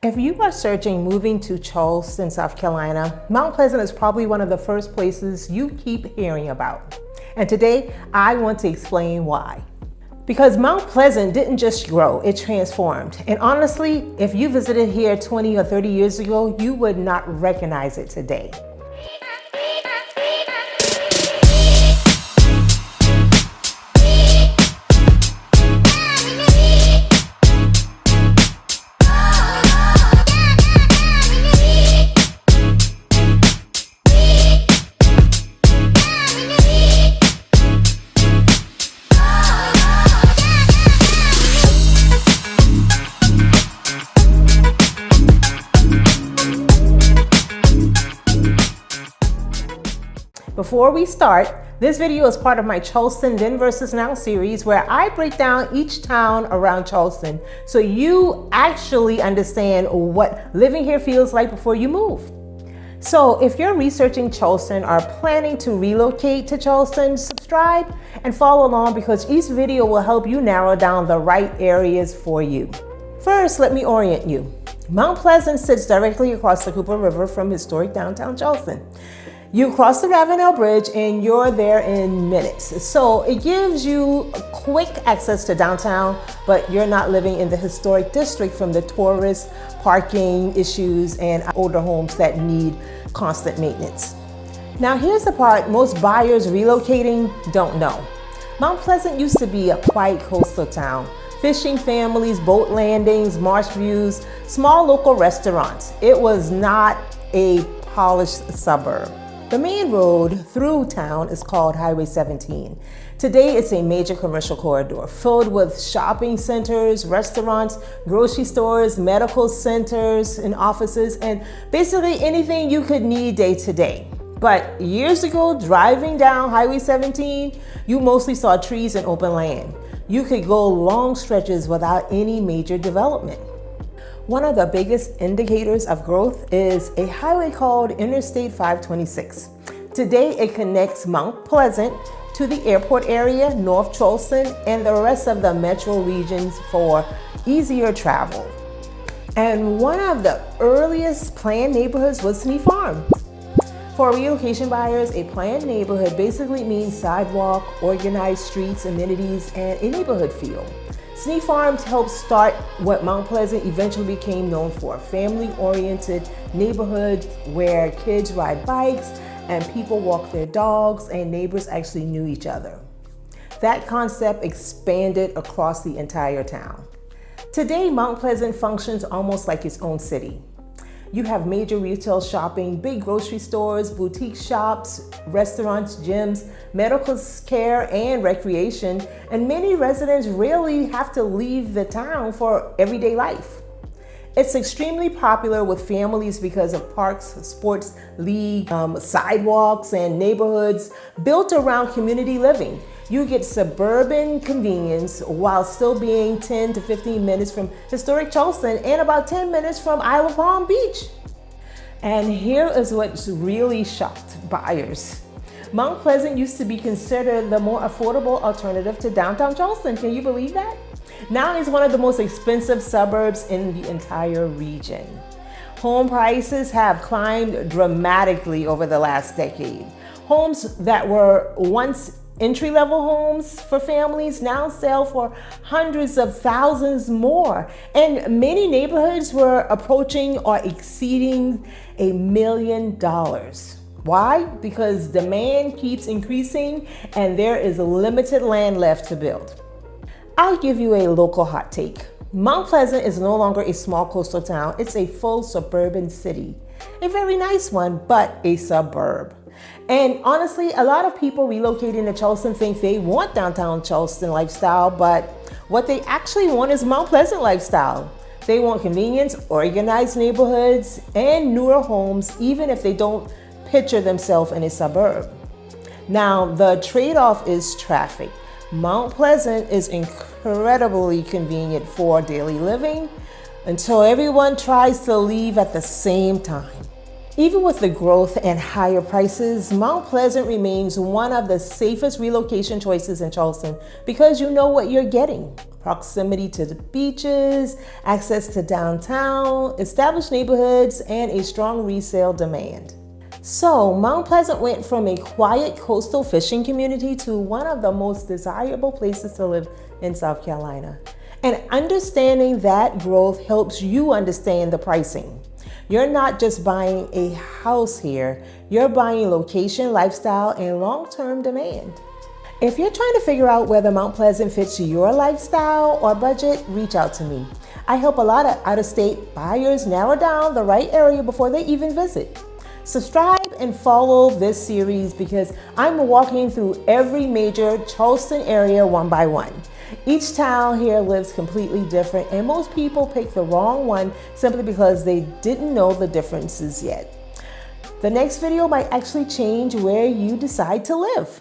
If you are searching moving to Charleston, South Carolina, Mount Pleasant is probably one of the first places you keep hearing about. And today, I want to explain why. Because Mount Pleasant didn't just grow, it transformed. And honestly, if you visited here 20 or 30 years ago, you would not recognize it today. Before we start, this video is part of my Charleston Then versus Now series where I break down each town around Charleston so you actually understand what living here feels like before you move. So if you're researching Charleston or planning to relocate to Charleston, subscribe and follow along because each video will help you narrow down the right areas for you. First, let me orient you. Mount Pleasant sits directly across the Cooper River from historic downtown Charleston. You cross the Ravenel Bridge and you're there in minutes. So it gives you quick access to downtown, but you're not living in the historic district from the tourist parking issues and older homes that need constant maintenance. Now here's the part most buyers relocating don't know. Mount Pleasant used to be a quiet coastal town. Fishing families, boat landings, marsh views, small local restaurants. It was not a polished suburb. The main road through town is called Highway 17. Today, it's a major commercial corridor filled with shopping centers, restaurants, grocery stores, medical centers, and offices, and basically anything you could need day to day. But years ago, driving down Highway 17, you mostly saw trees and open land. You could go long stretches without any major development. One of the biggest indicators of growth is a highway called Interstate 526. Today, it connects Mount Pleasant to the airport area, North Charleston, and the rest of the metro regions for easier travel. And one of the earliest planned neighborhoods was Sneed Farm. For relocation buyers, a planned neighborhood basically means sidewalk, organized streets, amenities, and a neighborhood feel. Sneed Farm helped start what Mount Pleasant eventually became known for, family-oriented neighborhoods where kids ride bikes and people walk their dogs and neighbors actually knew each other. That concept expanded across the entire town. Today, Mount Pleasant functions almost like its own city. You have major retail shopping, big grocery stores, boutique shops, restaurants, gyms, medical care, and recreation, and many residents rarely have to leave the town for everyday life. It's extremely popular with families because of parks, sports league, sidewalks, and neighborhoods built around community living. You get suburban convenience while still being 10 to 15 minutes from historic Charleston and about 10 minutes from Isle of Palm Beach. And here is what's really shocked buyers. Mount Pleasant used to be considered the more affordable alternative to downtown Charleston. Can you believe that? Now it's one of the most expensive suburbs in the entire region. Home prices have climbed dramatically over the last decade. Homes that were once entry-level homes for families now sell for hundreds of thousands more. And many neighborhoods were approaching or exceeding $1 million. Why? Because demand keeps increasing and there is limited land left to build. I'll give you a local hot take. Mount Pleasant is no longer a small coastal town. It's a full suburban city. A very nice one, but a suburb. And honestly, a lot of people relocating to Charleston think they want downtown Charleston lifestyle, but what they actually want is Mount Pleasant lifestyle. They want convenience, organized neighborhoods, and newer homes, even if they don't picture themselves in a suburb. Now, the trade-off is traffic. Mount Pleasant is incredibly convenient for daily living until everyone tries to leave at the same time. Even with the growth and higher prices, Mount Pleasant remains one of the safest relocation choices in Charleston because you know what you're getting. Proximity to the beaches, access to downtown, established neighborhoods, and a strong resale demand. So, Mount Pleasant went from a quiet coastal fishing community to one of the most desirable places to live in South Carolina. And understanding that growth helps you understand the pricing. You're not just buying a house here, you're buying location, lifestyle, and long-term demand. If you're trying to figure out whether Mount Pleasant fits your lifestyle or budget, reach out to me. I help a lot of out-of-state buyers narrow down the right area before they even visit. Subscribe and follow this series because I'm walking through every major Charleston area one by one. Each town here lives completely different, and most people pick the wrong one simply because they didn't know the differences yet. The next video might actually change where you decide to live.